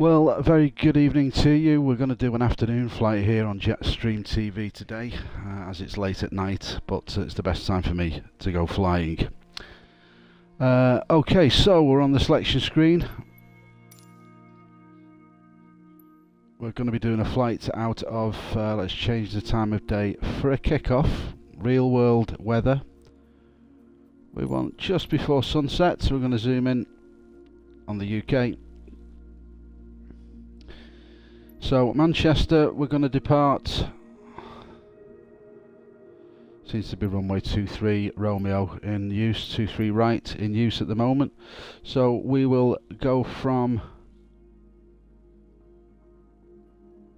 Well, a very good evening to you. We're going to do an afternoon flight here on Jetstream TV today, as it's late at night, but it's the best time for me to go flying. Okay, so we're on the selection screen. We're going to be doing a flight out of, let's change the time of day for a kickoff, real world weather. We want just before sunset, so we're going to zoom in on the UK. So Manchester, we're going to depart, seems to be runway 23 Romeo in use, 23 right in use at the moment. So we will go from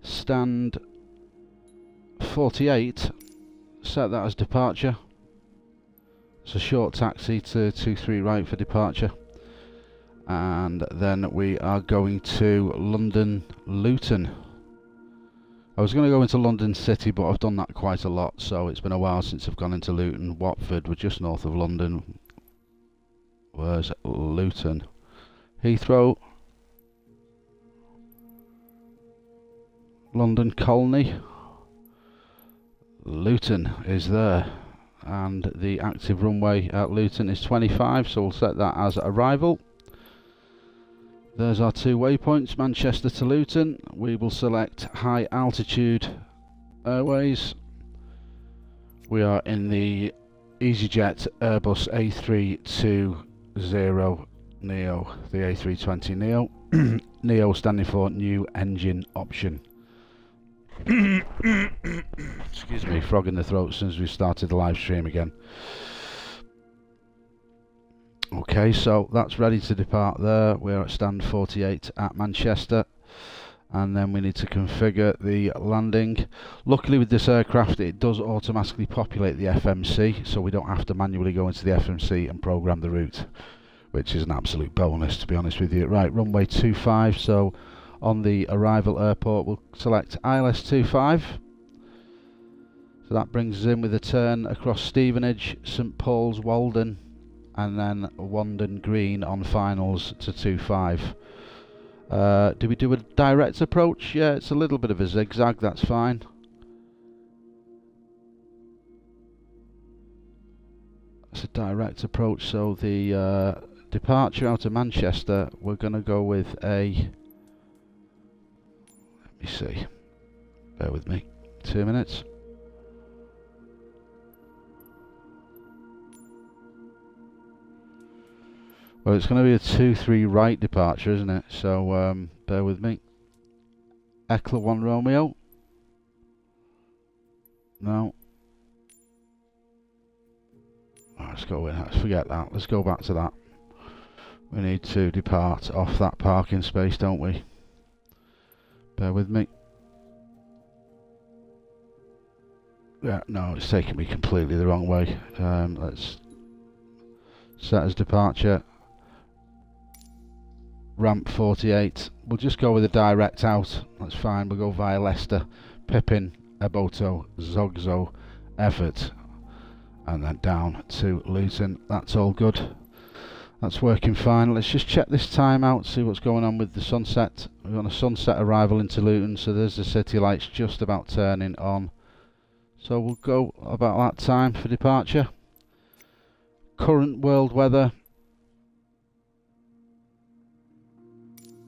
stand 48, set that as departure. It's a short taxi to 23 right for departure. And then we are going to London Luton. I was going to go into London City, but I've done that quite a lot, so it's been a while since I've gone into Luton. Watford, we're just north of London. Where's Luton? Heathrow. London Colney. Luton is there. And the active runway at Luton is 25, so we'll set that as arrival. There's our two waypoints, Manchester to Luton. We will select high altitude airways. We are in the Easyjet Airbus A320 Neo, the A320 Neo. Neo standing for new engine option. Excuse me, frog in the throat since we started the live stream again. Okay, so that's ready to depart there. We're at stand 48 at Manchester, and then we need to configure the landing. Luckily with this aircraft it does automatically populate the FMC, so we don't have to manually go into the FMC and program the route, which is an absolute bonus, to be honest with you. Right, runway 25, so on the arrival airport we'll select ILS 25. So that brings us in with a turn across Stevenage, St Paul's, Walden, and then Wandon Green on finals to 25. Do we do a direct approach? Yeah, it's a little bit of a zigzag, that's fine. It's a direct approach, so the departure out of Manchester, we're going to go with a... Let me see. Bear with me. 2 minutes. Well, it's going to be a 2-3 right departure, isn't it? So, bear with me. Eckler 1 Romeo. No. Oh, let's go in. Let's forget that. Let's go back to that. We need to depart off that parking space, don't we? Bear with me. Yeah, no, it's taking me completely the wrong way. Let's set as departure. Ramp 48. We'll just go with a direct out. That's fine. We'll go via Leicester, Pippin, Eboto, Zogzo, Everett, and then down to Luton. That's all good. That's working fine. Let's just check this time out, see what's going on with the sunset. We're on a sunset arrival into Luton, so there's the city lights just about turning on. So we'll go about that time for departure. Current world weather.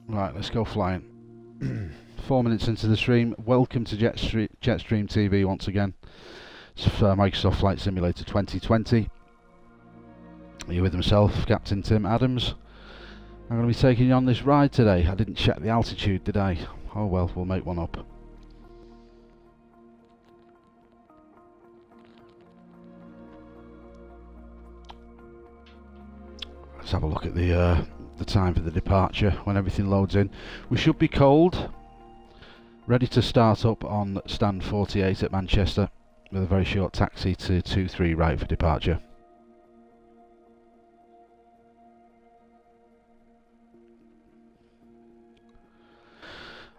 Right, let's go flying. 4 minutes into the stream. Welcome to Jetstream TV once again. It's Microsoft Flight Simulator 2020. You're with myself, Captain Tim Adams. I'm going to be taking you on this ride today. I didn't check the altitude, did I? Oh well, we'll make one up. Let's have a look at the time for the departure when everything loads in. We should be cold, ready to start up on stand 48 at Manchester with a very short taxi to 23 right for departure.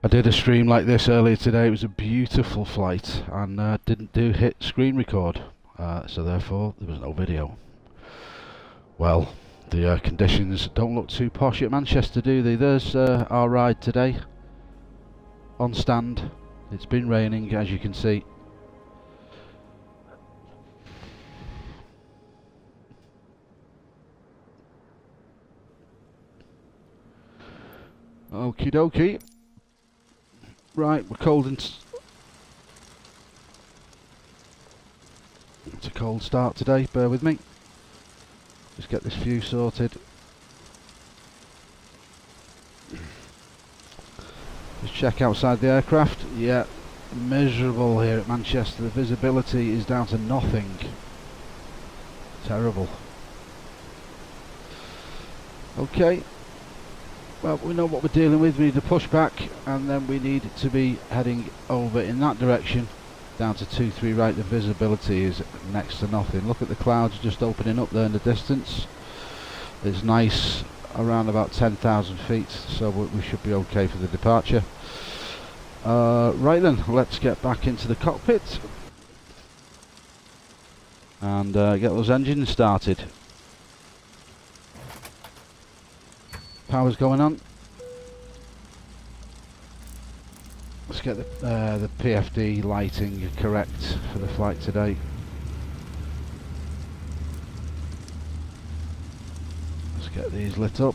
I did a stream like this earlier today. It was a beautiful flight and didn't hit screen record, so therefore there was no video. Well, The conditions don't look too posh at Manchester, do they? There's our ride today on stand. It's been raining, as you can see. Okie dokie. Right, we're cold and it's a cold start today, bear with me. Just get this view sorted. Just check outside the aircraft. Yeah, miserable here at Manchester. The visibility is down to nothing. Terrible. Okay. Well, we know what we're dealing with. We need a pushback, and then we need to be heading over in that direction. Down to 2-3 right. The visibility is next to nothing. Look at the clouds just opening up there in the distance. It's nice around about 10,000 feet, so we should be okay for the departure. Right then, let's get back into the cockpit and get those engines started. Power's going on. Let's get the PFD lighting correct for the flight today. Let's get these lit up.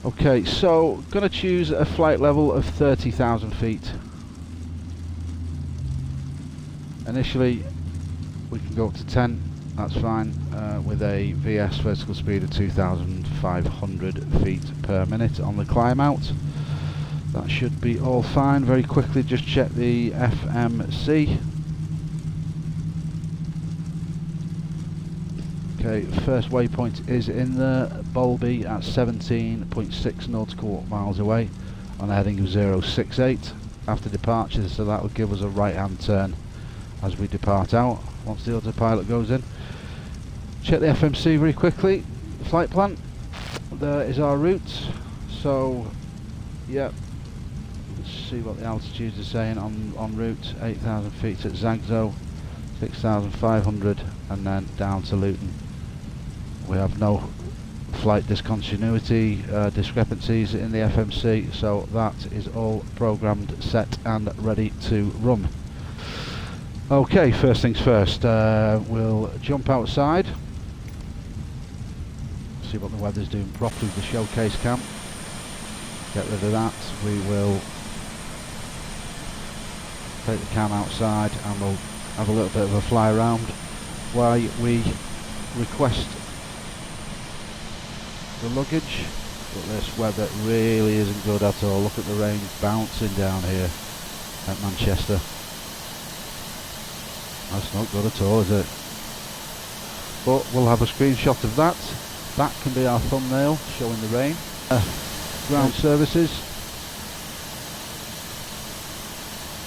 Okay, so going to choose a flight level of 30,000 feet. Initially, we can go up to 10. That's fine, with a VS vertical speed of 2,500 feet per minute on the climb out. That should be all fine. Very quickly just check the FMC. Okay, first waypoint is in the Bolby at 17.6 nautical miles away on a heading of 068 after departure, so that will give us a right hand turn as we depart out once the autopilot goes in. Check the FMC very quickly. Flight plan. There is our route. So, yeah. Let's see what the altitudes are saying on route. 8,000 feet at Zagzo, 6,500, and then down to Luton. We have no flight discontinuity discrepancies in the FMC, so that is all programmed, set, and ready to run. Okay, first things first. We'll jump outside. See what the weather's doing properly with the showcase cam. Get rid of that. We will take the cam outside and we'll have a little bit of a fly around while we request the luggage. But this weather really isn't good at all. Look at the rain bouncing down here at Manchester. That's not good at all, is it? But we'll have a screenshot of that. That can be our thumbnail showing the rain. Ground services.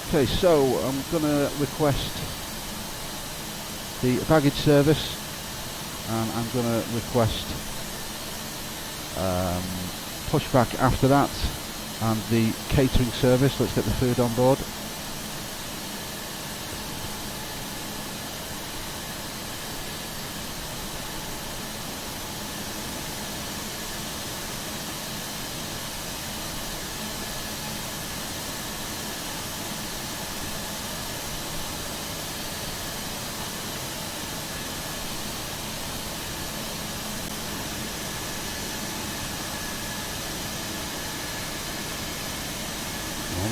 Okay, so I'm going to request the baggage service, and I'm going to request pushback after that, and the catering service. Let's get the food on board.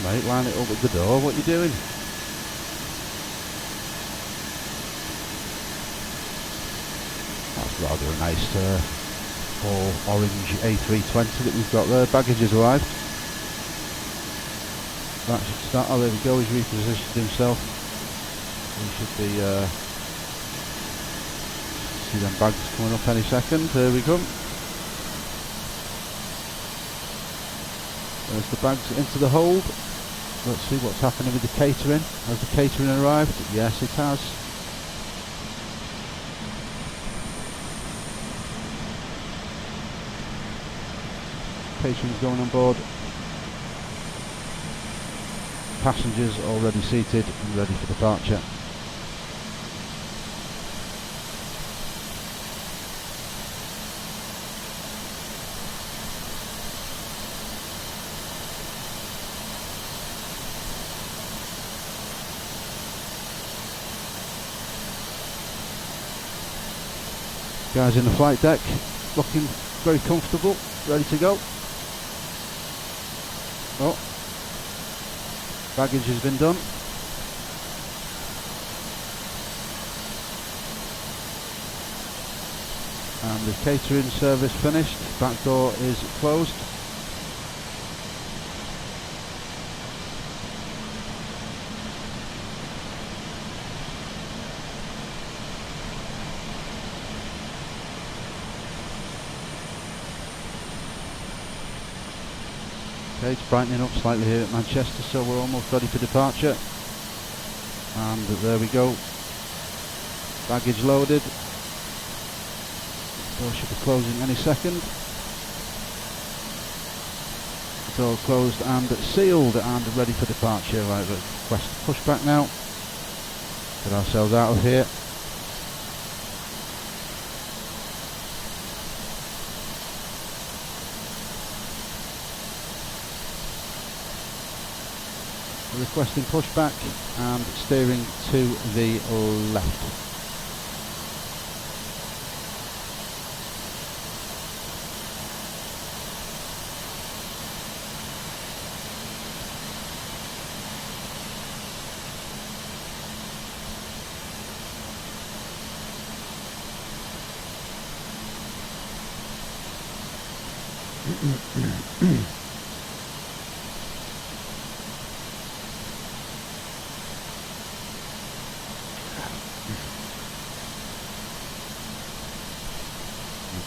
Mate, line it up at the door. What are you doing? That's rather a nice all orange A320 that we've got there. Baggage has arrived. That should start. Oh, there we go. He's repositioned himself. We should be see them bags coming up any second. Here we come. There's the bags into the hold. Let's see what's happening with the catering. Has the catering arrived? Yes, it has. Catering's going on board. Passengers already seated and ready for departure. Guys in the flight deck, looking very comfortable, ready to go. Oh, baggage has been done. And the catering service finished, back door is closed. Okay, it's brightening up slightly here at Manchester, so we're almost ready for departure. And there we go. Baggage loaded. Door should be closing any second. Door closed and sealed and ready for departure. Right, request pushback now. Get ourselves out of here. Requesting pushback and steering to the left.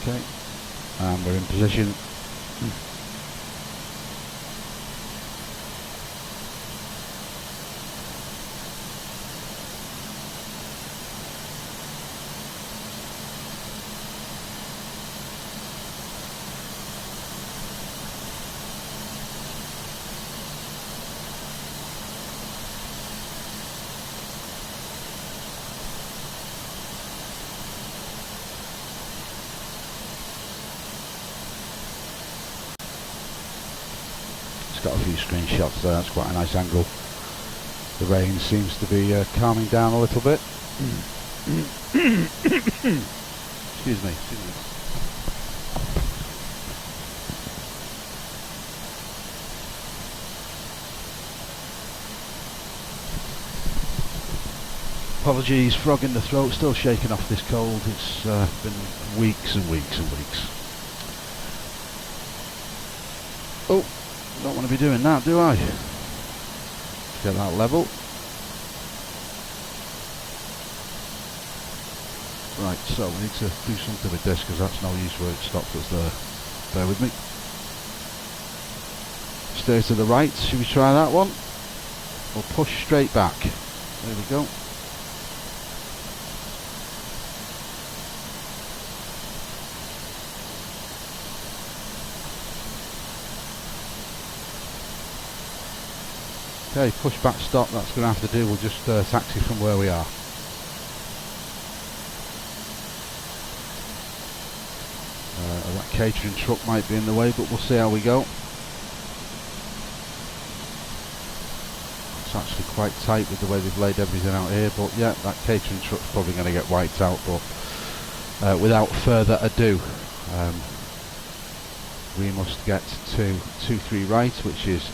Okay, and we're in position. Got a few screenshots there, that's quite a nice angle. The rain seems to be calming down a little bit. Excuse me. Apologies, frog in the throat, still shaking off this cold. It's been weeks and weeks and weeks. Oh, don't want to be doing that, do I? Get that level. Right, so we need to do something with this because that's no use where it stopped us there. Bear with me. Steer to the right, should we try that one? Or push straight back? There we go. Okay, push back stop, that's going to have to do, we'll just taxi from where we are. That catering truck might be in the way, but we'll see how we go. It's actually quite tight with the way they've laid everything out here, but yeah, that catering truck's probably going to get wiped out, but without further ado, we must get to 23 right, which is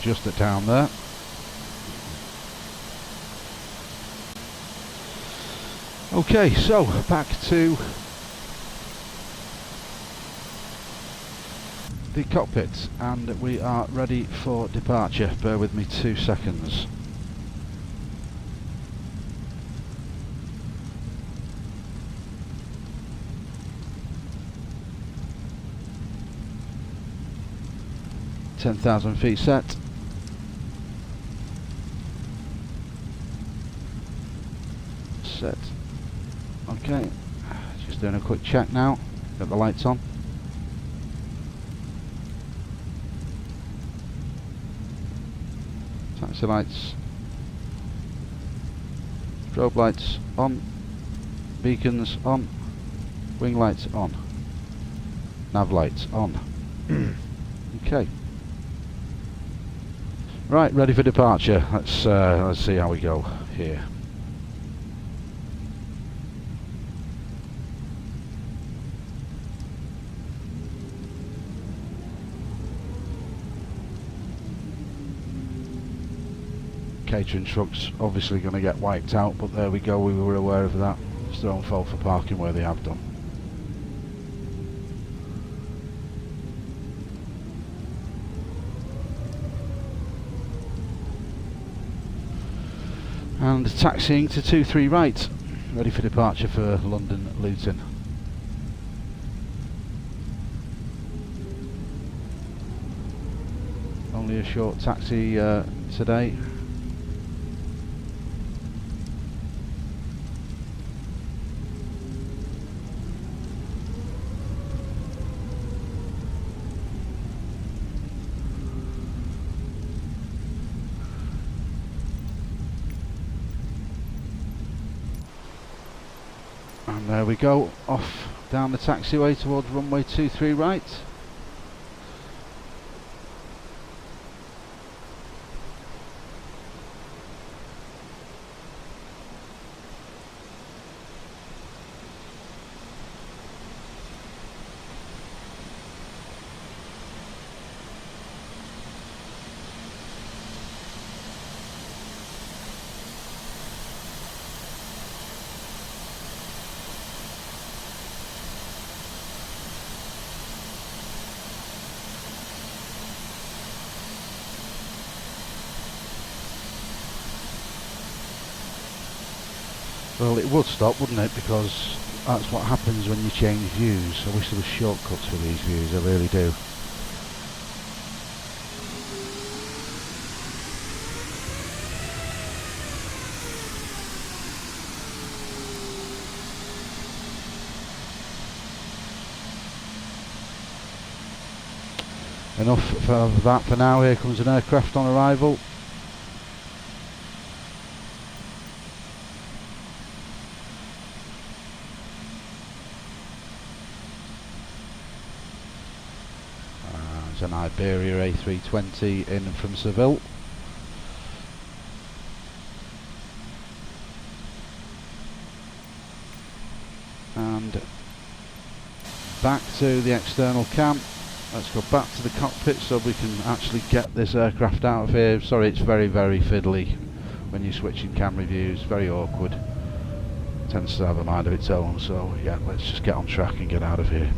just at down there. Okay, so back to the cockpit and we are ready for departure. Bear with me 2 seconds. (10,000 feet set). Set. Okay, just doing a quick check now. Got the lights on. Taxi lights. Strobe lights on. Beacons on. Wing lights on. Nav lights on. Okay. Right, ready for departure. Let's see how we go here. catering truck's obviously going to get wiped out, but there we go, we were aware of that. It's their own fault for parking where they have done. And taxiing to 23 right, ready for departure for London Luton. Only a short taxi today. And there we go, off down the taxiway towards runway 23 right. Well, it would stop, wouldn't it? Because that's what happens when you change views. I wish there were shortcuts for these views, I really do. Enough for that for now. Here comes an aircraft on arrival. It's an Iberia A320 in from Seville. And back to the external cam. Let's go back to the cockpit so we can actually get this aircraft out of here. Sorry, it's very, very fiddly when you're switching camera views, very awkward. Tends to have a mind of its own, so yeah, let's just get on track and get out of here.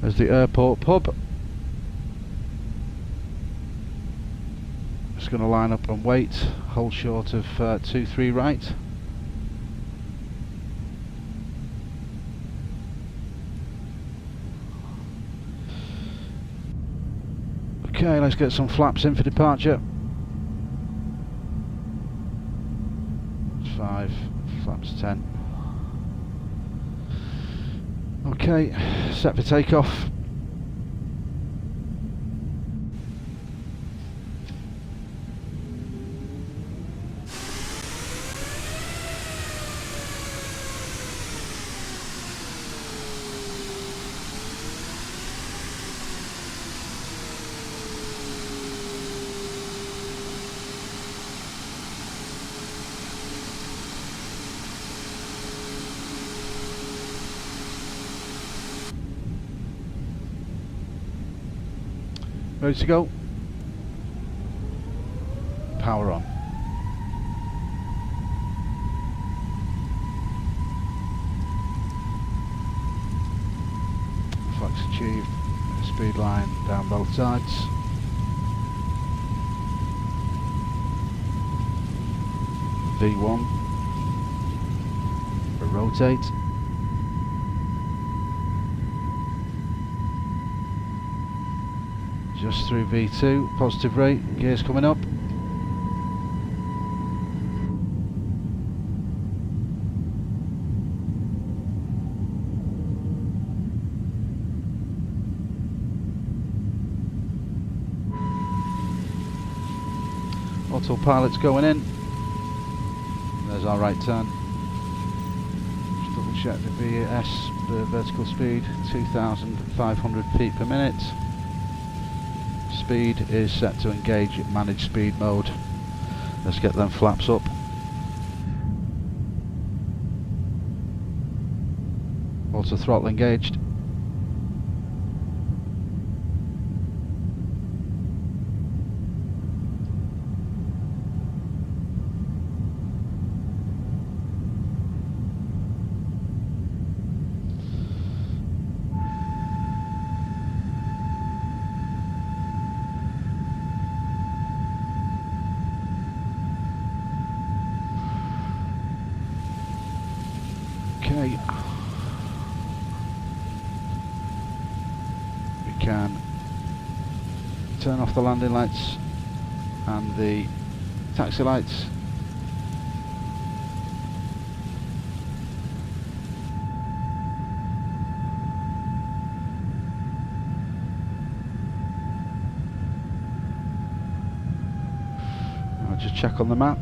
There's the airport pub. Just going to line up and wait, hold short of 23 right. Okay, let's get some flaps in for departure. 5, flaps 10. Okay, set for takeoff. Ready to go? Power on. Flex achieved. Speed line down both sides. V1. Rotate. Just through V2, positive rate, gears coming up. Autopilot's going in. There's our right turn. Just double check the VS, the vertical speed, 2,500 feet per minute. Speed is set to engage managed speed mode. Let's get them flaps up. Auto throttle engaged. Okay. We can turn off the landing lights and the taxi lights. I'll just check on the map.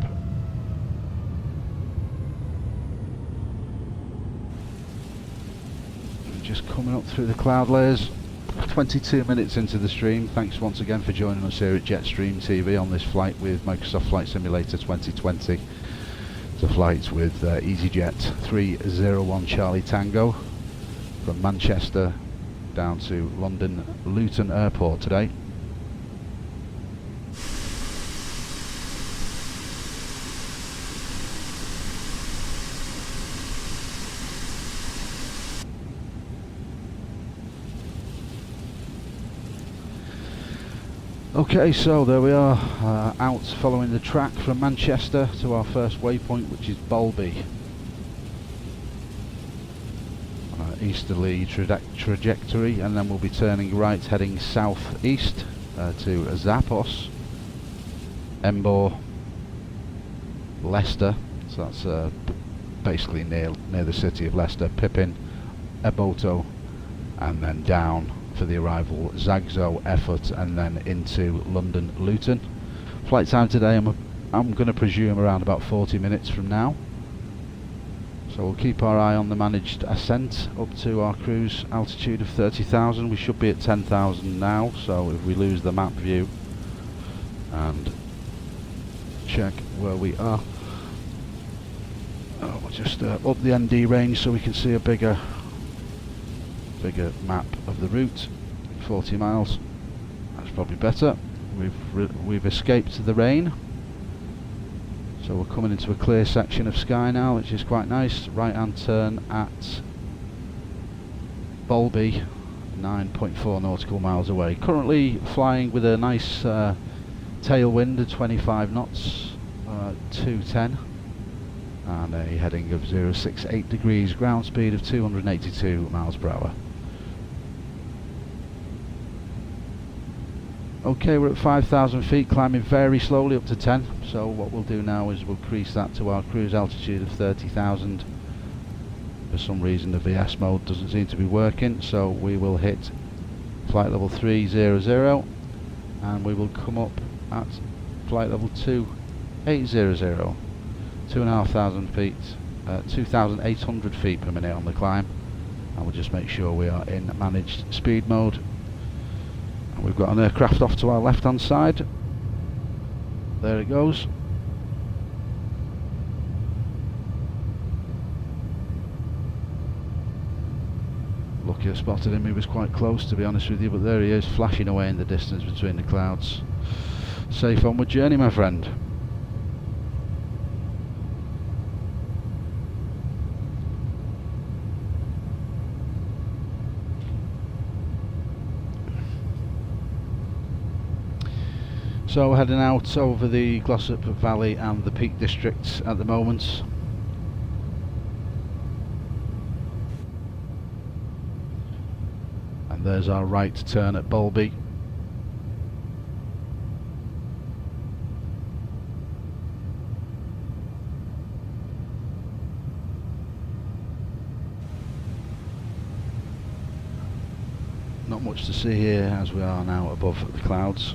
Just coming up through the cloud layers. 22 minutes into the stream. Thanks once again for joining us here at Jetstream TV on this flight with Microsoft Flight Simulator 2020. It's a flight with Easyjet 301 Charlie Tango from Manchester down to London Luton Airport today. Okay, so there we are, out following the track from Manchester to our first waypoint, which is Bolby. Easterly trajectory, and then we'll be turning right, heading south-east to Zappos, Embor, Leicester, so that's basically near the city of Leicester, Pippin, Eboto, and then down for the arrival Zagzo, Effort, and then into London Luton. Flight time today I'm going to presume around about 40 minutes from now. So we'll keep our eye on the managed ascent up to our cruise altitude of 30,000. We should be at 10,000 now, so if we lose the map view and check where we are, we'll just up the ND range so we can see a bigger map of the route. 40 miles, that's probably better. We've escaped the rain, so we're coming into a clear section of sky now, which is quite nice. Right hand turn at Bolby, 9.4 nautical miles away. Currently flying with a nice tailwind of 25 knots, 210, and a heading of 068 degrees, ground speed of 282 miles per hour. Okay, we're at 5,000 feet, climbing very slowly up to 10. So what we'll do now is we'll increase that to our cruise altitude of 30,000. For some reason the VS mode doesn't seem to be working, so we will hit flight level 300 and we will come up at flight level 2800, 2,500 feet, 2,800 feet per minute on the climb, and we'll just make sure we are in managed speed mode. And we've got an aircraft off to our left hand side. There it goes. Lucky I spotted him, he was quite close to be honest with you, but there he is, flashing away in the distance between the clouds. Safe onward journey, my friend. So we're heading out over the Glossop Valley and the Peak District at the moment. And there's our right turn at Bolby. Not much to see here as we are now above the clouds.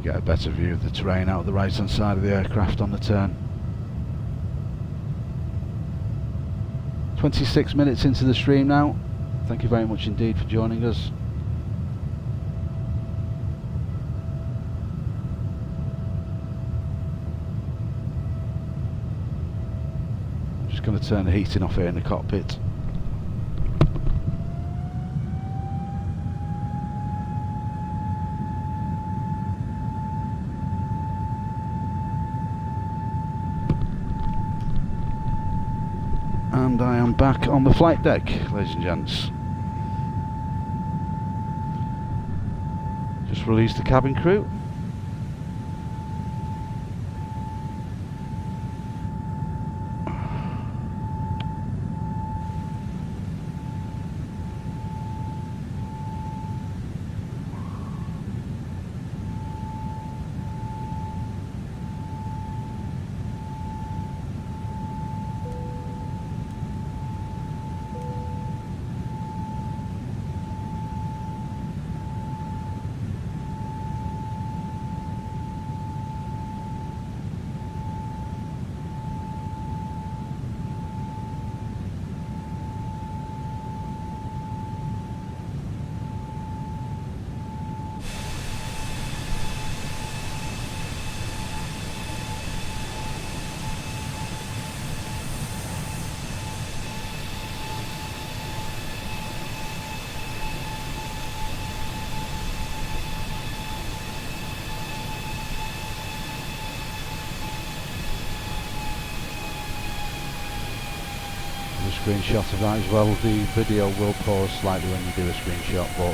Get a better view of the terrain out of the right hand side of the aircraft on the turn. 26 minutes into the stream now. Thank you very much indeed for joining us. going to turn the heating off here in the cockpit. And I am back on the flight deck, ladies and gents. Just released the cabin crew. Screenshot of that as well. The video will pause slightly when you do a screenshot, but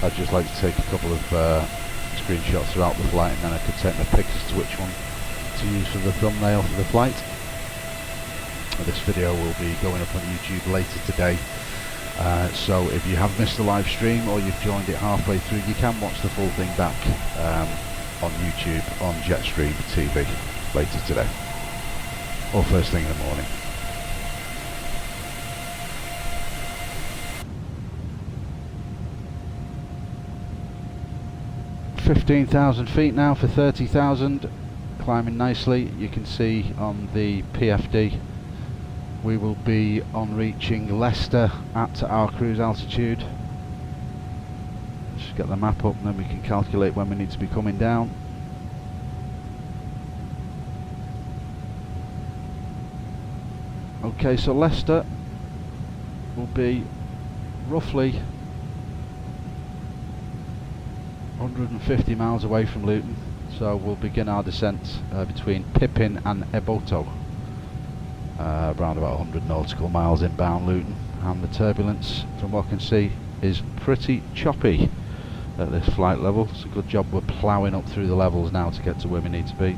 I'd just like to take a couple of screenshots throughout the flight, and then I could take my pick as to which one to use for the thumbnail for the flight. This video will be going up on YouTube later today, so if you have missed the live stream or you've joined it halfway through, you can watch the full thing back on YouTube on Jetstream TV later today, or first thing in the morning. 15,000 feet now for 30,000, climbing nicely. You can see on the PFD we will be on reaching Leicester at our cruise altitude. Just get the map up and then we can calculate when we need to be coming down. Okay, so Leicester will be roughly 150 miles away from Luton, so we'll begin our descent between Pippin and Eboto, around about 100 nautical miles inbound Luton, and the turbulence from what I can see is pretty choppy at this flight level. It's a good job we're ploughing up through the levels now to get to where we need to be.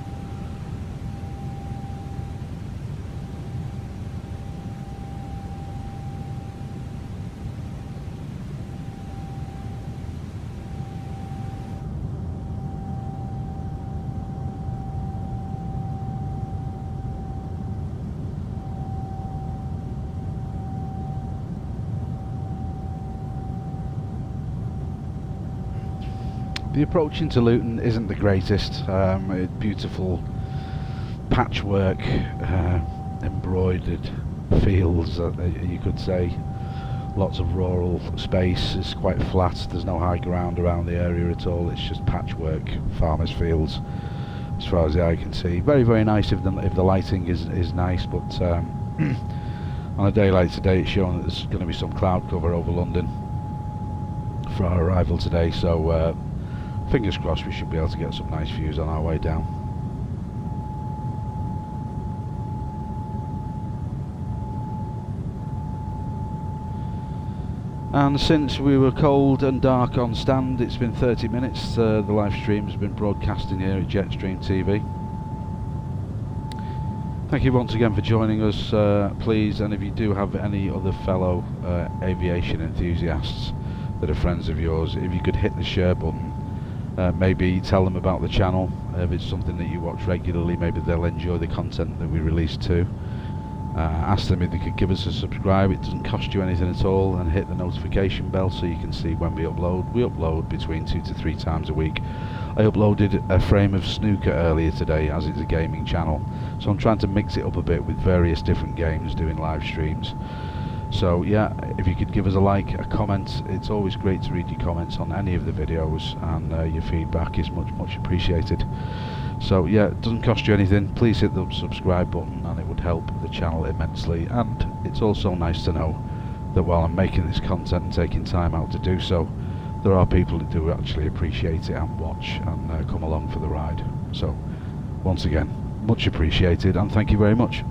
The approach into Luton isn't the greatest. Beautiful patchwork, embroidered fields, you could say. Lots of rural space. It's quite flat. There's no high ground around the area at all. It's just patchwork, farmers' fields, as far as the eye can see. Very, very nice if the lighting is nice, but on a day like today, it's showing that there's going to be some cloud cover over London for our arrival today. So. Fingers crossed we should be able to get some nice views on our way down. And since we were cold and dark on stand, it's been 30 minutes. The live stream has been broadcasting here at Jetstream TV. Thank you once again for joining us, please, and if you do have any other fellow aviation enthusiasts that are friends of yours, if you could hit the share button. Maybe tell them about the channel. If it's something that you watch regularly, maybe they'll enjoy the content that we release too. Ask them if they could give us a subscribe. It doesn't cost you anything at all, and hit the notification bell so you can see when we upload. We upload between 2 to 3 times a week. I uploaded a frame of snooker earlier today, as it's a gaming channel, so I'm trying to mix it up a bit with various different games, doing live streams. So yeah, if you could give us a like, a comment. It's always great to read your comments on any of the videos, and your feedback is much appreciated. So yeah, it doesn't cost you anything. Please hit the subscribe button and it would help the channel immensely, and it's also nice to know that while I'm making this content and taking time out to do so, there are people that do actually appreciate it and watch and come along for the ride. So once again, much appreciated and thank you very much.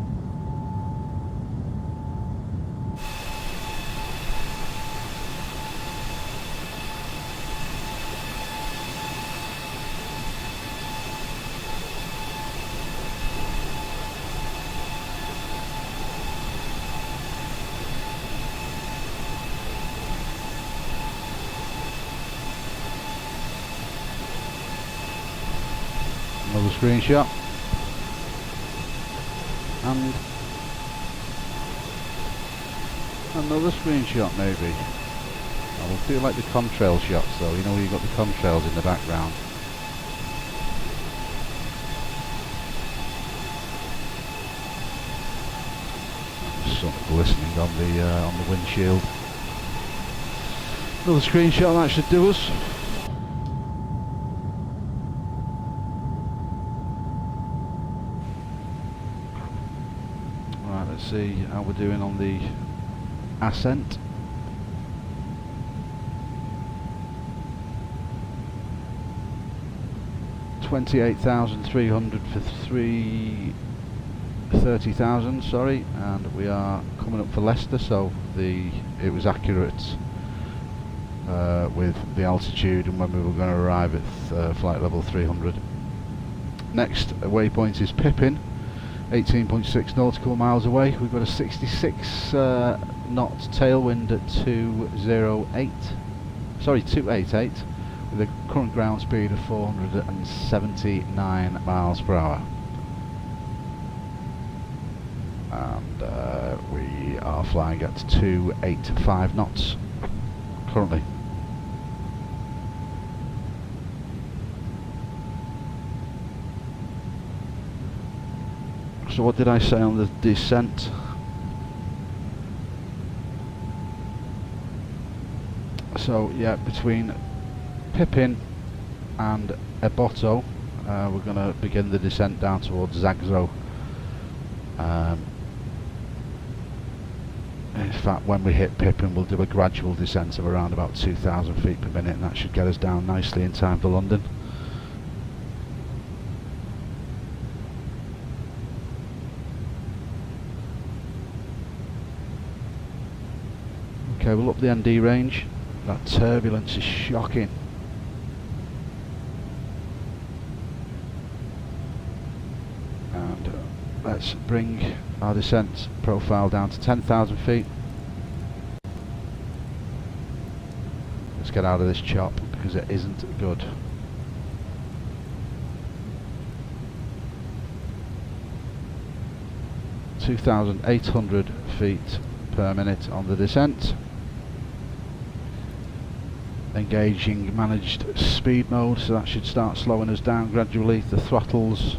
Another screenshot, and another screenshot maybe. I will feel like the contrail shots though, you know where you've got the contrails in the background. Sun glistening on the windshield. Another screenshot, that should do us. Let's see how we're doing on the ascent. $28,300 for 30,000, sorry, and we are coming up for Leicester, so it was accurate with the altitude and when we were going to arrive at flight level 300. Next waypoint is Pippin. 18.6 nautical miles away. We've got a 66 knot tailwind at 288 with a current ground speed of 479 miles per hour, and we are flying at 285 knots currently. So what did I say on the descent? So yeah, between Pippin and Ebotto, we're going to begin the descent down towards Zagzo. In fact, when we hit Pippin, we'll do a gradual descent of around about 2,000 feet per minute, and that should get us down nicely in time for London. Okay, we'll up the ND range. That turbulence is shocking. And let's bring our descent profile down to 10,000 feet. Let's get out of this chop because it isn't good. (2,800 feet per minute on the descent. Engaging managed speed mode, so that should start slowing us down gradually. The throttles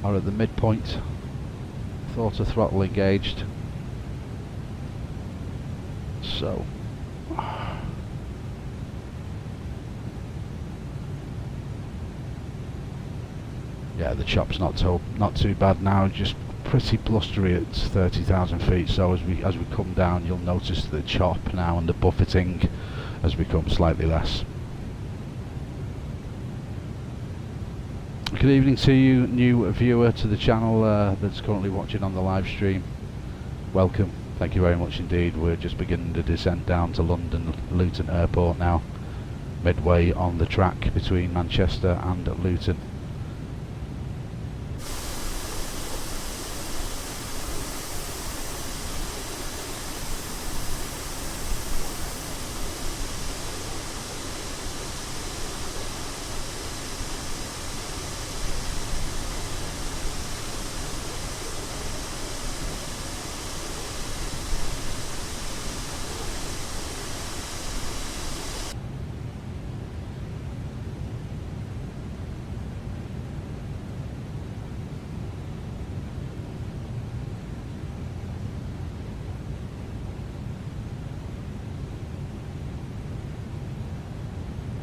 are at the midpoint. Throttle throttle engaged. So yeah, the chop's not too bad now, just pretty blustery at 30,000 feet. So as we come down, you'll notice the chop now and the buffeting has become slightly less. Good evening to you, new viewer to the channel that's currently watching on the live stream. Welcome, thank you very much indeed. We're just beginning to descend down to London Luton Airport now, midway on the track between Manchester and Luton.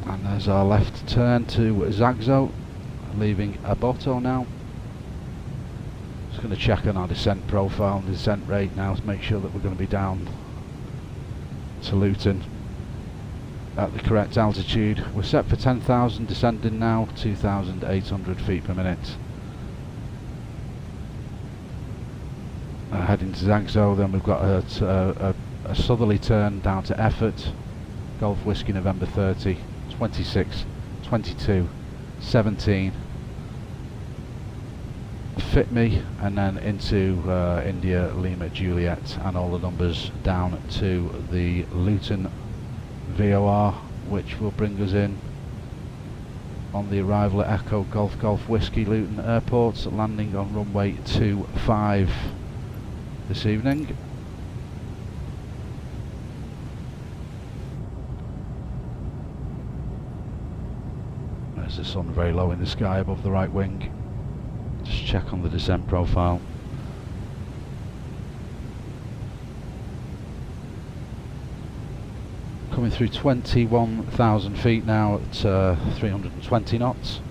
And there's our left turn to Zagzo. leaving Aboto now. Just going to check on our descent profile and descent rate now to make sure that we're going to be down to Luton at the correct altitude. We're set for 10,000, descending now 2,800 feet per minute. Heading to Egcc, then we've got a southerly turn down to Effort, Golf Whiskey November 30, 26, 22, 17, Fit Me, and then into India Lima Juliet, and all the numbers down to the Luton VOR, which will bring us in on the arrival at Echo Golf Golf Whiskey Luton Airport, landing on runway 25 this evening. There's the sun very low in the sky above the right wing. Just check on the descent profile. Coming through 21,000 feet now at 320 knots.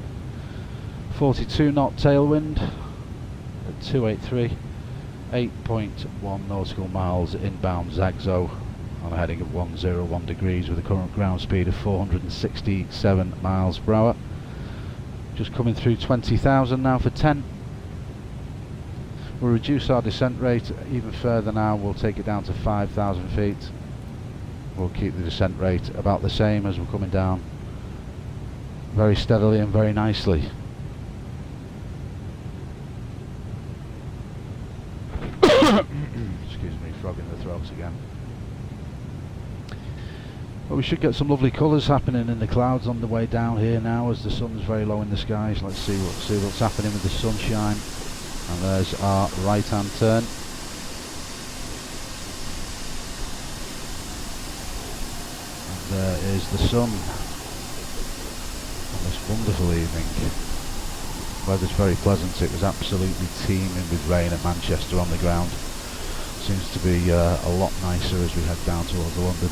42 knot tailwind at 283. 8.1 nautical miles inbound Egcc on a heading of 101 degrees with a current ground speed of 467 miles per hour. Just coming through 20,000 now for 10. We'll reduce our descent rate even further now. We'll take it down to 5,000 feet. We'll keep the descent rate about the same as we're coming down, very steadily and very nicely. Excuse me, frog in the throat again. But we should get some lovely colours happening in the clouds on the way down here now, as the sun's very low in the skies. Let's see what's happening with the sunshine. And there's our right hand turn. And there is the sun on this wonderful evening. Weather's very pleasant. It was absolutely teeming with rain at Manchester on the ground. Seems to be a lot nicer as we head down towards London.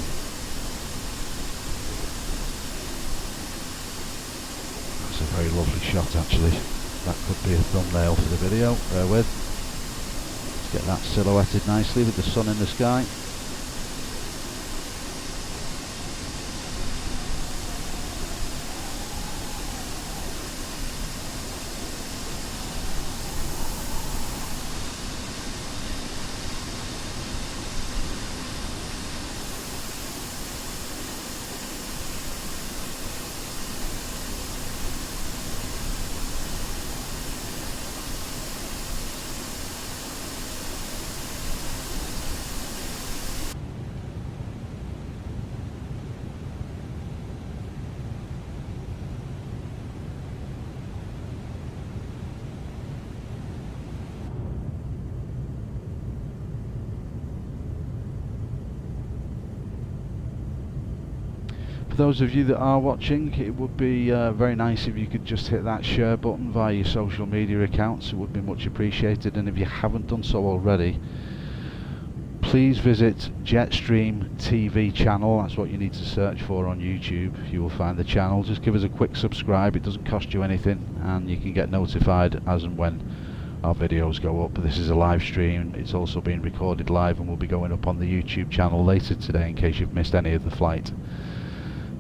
That's a very lovely shot actually. That could be a thumbnail for the video. Bear with. Let's get that silhouetted nicely with the sun in the sky. For those of you that are watching, it would be very nice if you could just hit that share button via your social media accounts. It would be much appreciated, and if you haven't done so already, please visit Jetstream TV channel. That's what you need to search for on YouTube. You will find the channel. Just give us a quick subscribe. It doesn't cost you anything, and you can get notified as and when our videos go up. This is a live stream. It's also being recorded live and will be going up on the YouTube channel later today in case you've missed any of the flight.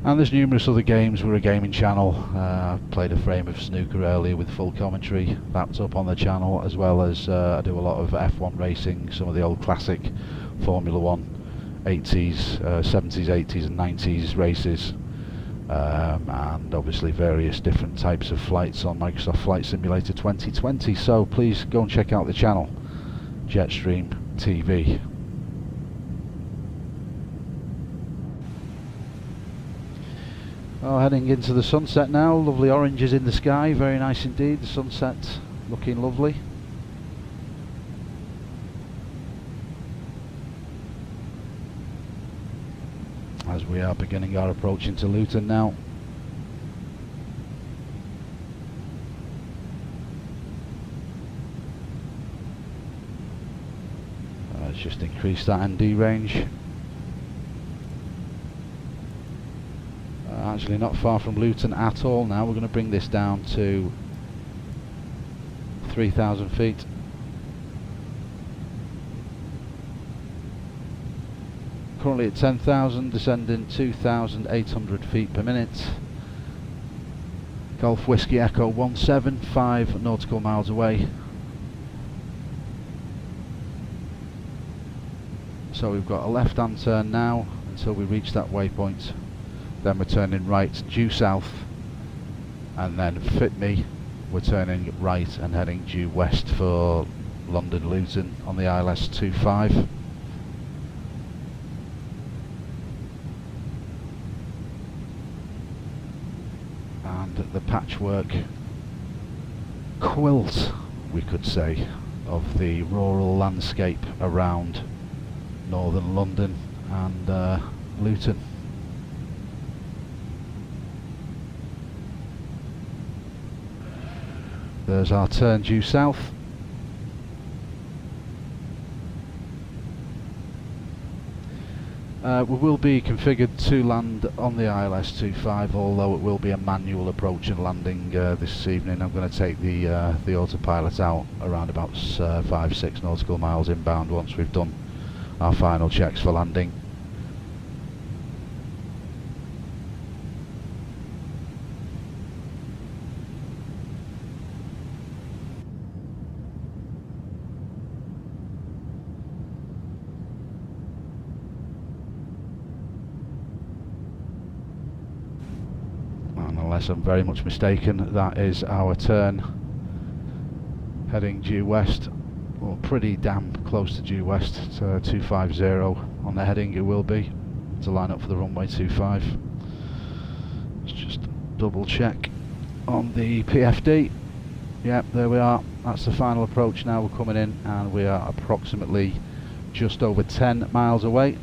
And there's numerous other games. We're a gaming channel. Played a frame of snooker earlier with full commentary. That's up on the channel, as well as I do a lot of F1 racing, some of the old classic Formula 1 80s, 70s, 80s and 90s races, and obviously various different types of flights on Microsoft Flight Simulator 2020. So please go and check out the channel, Jetstream TV. Oh, heading into the sunset now. Lovely oranges in the sky, very nice indeed. The sunset looking lovely. As we are beginning our approach into Luton now. Let's just increase that ND range. Actually not far from Luton at all now. We're going to bring this down to 3,000 feet. Currently at 10,000, descending 2,800 feet per minute. Golf Whiskey Echo 175 nautical miles away. So we've got a left hand turn now until we reach that waypoint. Then we're turning right due south, and then fit me, we're turning right and heading due west for London Luton on the ILS 25. And the patchwork quilt, we could say, of the rural landscape around northern London and Luton. There's our turn due south. We will be configured to land on the ILS 25, although it will be a manual approach and landing this evening. I'm going to take the autopilot out around about 5-6 nautical miles inbound once we've done our final checks for landing. Unless I'm very much mistaken, that is our turn heading due west, or pretty damn close to due west, to 250 on the heading it will be, to line up for the runway 25. Let's just double check on the PFD. Yep, there we are, that's the final approach now. We're coming in and we are approximately just over 10 miles away,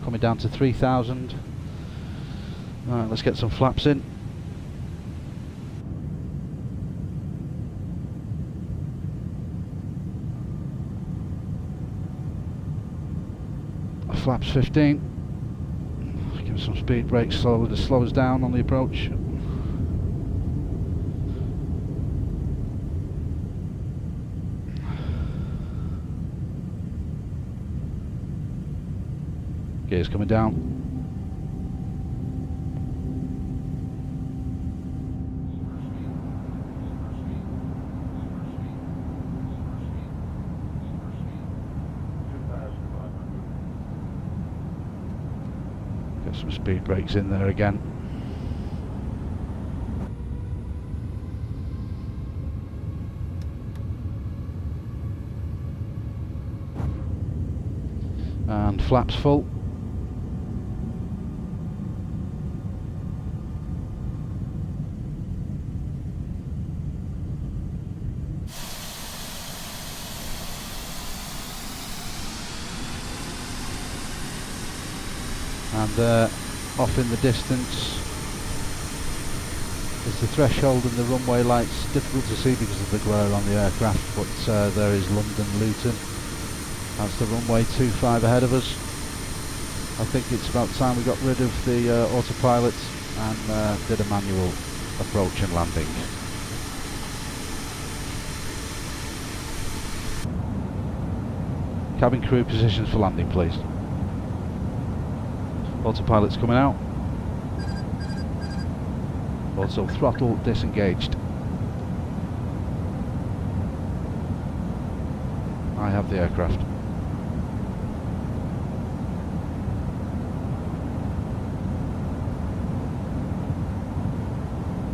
coming down to 3,000. Alright, let's get some flaps in. Flaps 15. Give us some speed brakes, slow us down on the approach. Gears coming down. Some speed brakes in there again. And flaps full. And off in the distance is the threshold and the runway lights. Difficult to see because of the glare on the aircraft, but there is London Luton. That's the runway 25 ahead of us. I think it's about time we got rid of the autopilot and did a manual approach and landing. Cabin crew positions for landing, please. Autopilot's coming out. Also throttle disengaged. I have the aircraft.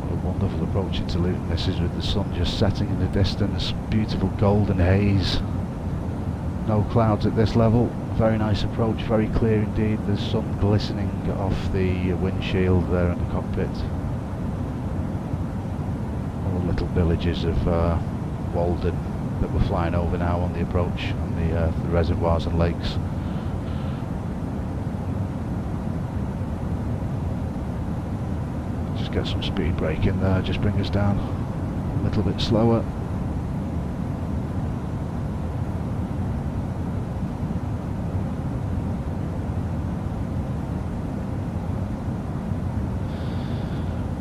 What a wonderful approach into Luton this is, with the sun just setting in the distance. Beautiful golden haze. No clouds at this level. Very nice approach, very clear indeed. The sun glistening off the windshield there in the cockpit. All the little villages of Walden that we're flying over now on the approach, and the reservoirs and lakes. Just get some speed brake in there, just bring us down a little bit slower.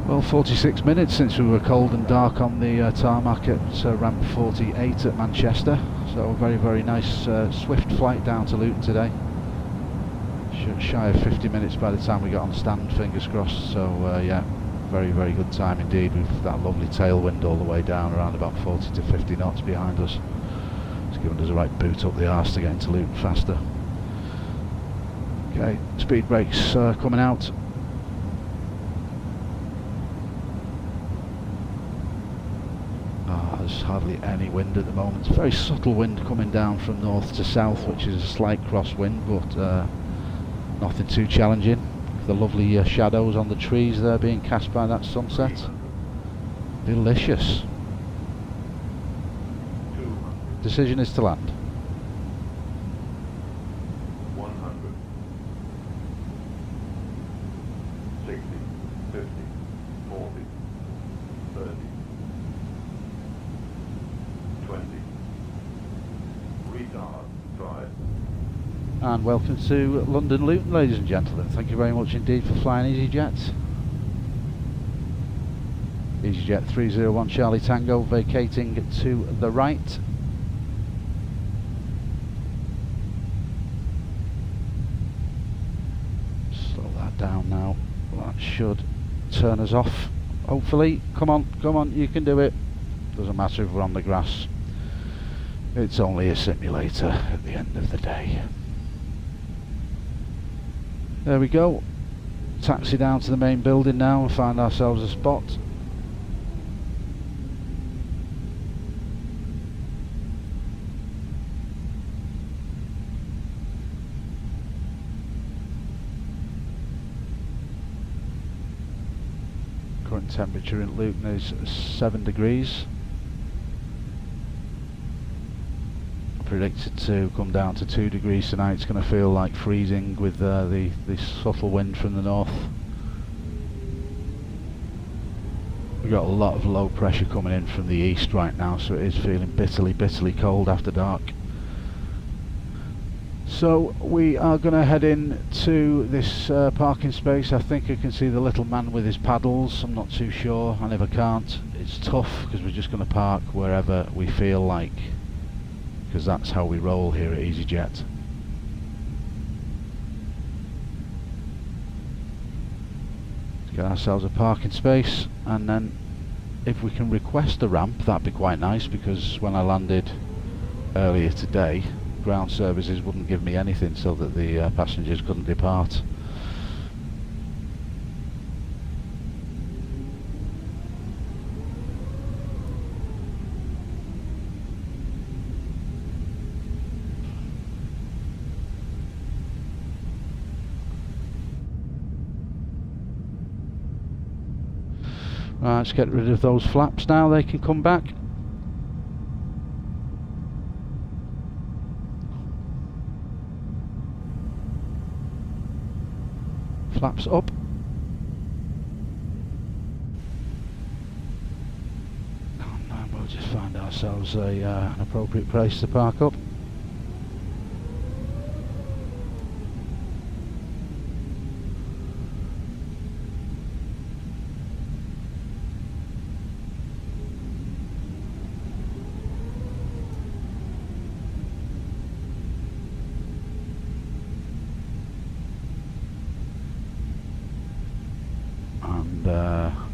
Well, 46 minutes since we were cold and dark on the tarmac at ramp 48 at Manchester. So a very, very nice swift flight down to Luton today. Shy of 50 minutes by the time we got on stand, fingers crossed. So yeah, very, very good time indeed, with that lovely tailwind all the way down, around about 40 to 50 knots behind us. It's given us a right boot up the arse to get into Luton faster. Okay, speed brakes coming out. There's hardly any wind at the moment. It's a very subtle wind coming down from north to south, which is a slight crosswind, but nothing too challenging. The lovely shadows on the trees there being cast by that sunset. Delicious. Decision is to land. 100, 60, 50, 40, 30, 20, retard, drive. And welcome to London Luton, ladies and gentlemen. Thank you very much indeed for flying Easyjet. Easyjet 301 Charlie Tango vacating to the right. Slow that down now. That should turn us off, hopefully. Come on, you can do it. Doesn't matter if we're on the grass. It's only a simulator at the end of the day. There we go. Taxi down to the main building now and find ourselves a spot. Current temperature in Luton is 7 degrees. Predicted to come down to 2 degrees tonight. It's going to feel like freezing with the subtle wind from the north. We've got a lot of low pressure coming in from the east right now, so it is feeling bitterly cold after dark. So we are going to head in to this parking space. I think I can see the little man with his paddles. I'm not too sure, I never can't. It's tough because we're just going to park wherever we feel like, because that's how we roll here at Easyjet. Let's get ourselves a parking space, and then if we can request a ramp, that'd be quite nice, because when I landed earlier today, ground services wouldn't give me anything so that the passengers couldn't depart. Right, let's get rid of those flaps now, they can come back. Flaps up. And we'll just find ourselves an appropriate place to park up.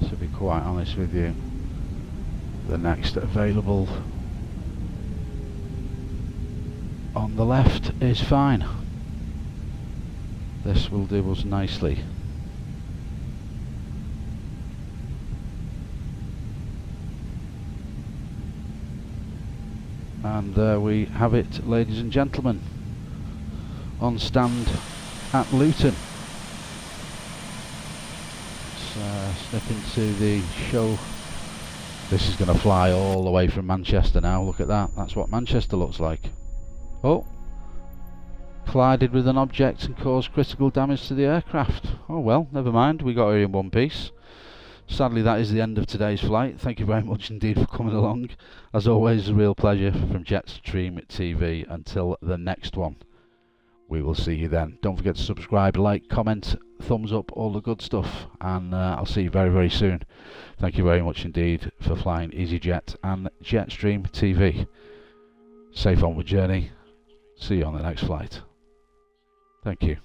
To be quite honest with you, the next available on the left is fine. This will do us nicely. And we have it, ladies and gentlemen, on stand at Luton. Snip into the show. This is going to fly all the way from Manchester now. Look at that. That's what Manchester looks like. Oh, collided with an object and caused critical damage to the aircraft. Oh well, never mind. We got here in one piece. Sadly, that is the end of today's flight. Thank you very much indeed for coming along. As always, a real pleasure from Jetstream TV. Until the next one, we will see you then. Don't forget to subscribe, like, comment. thumbs up, all the good stuff, and I'll see you very, very soon. Thank you very much indeed for flying EasyJet and Jetstream TV. Safe onward journey. See you on the next flight. Thank you.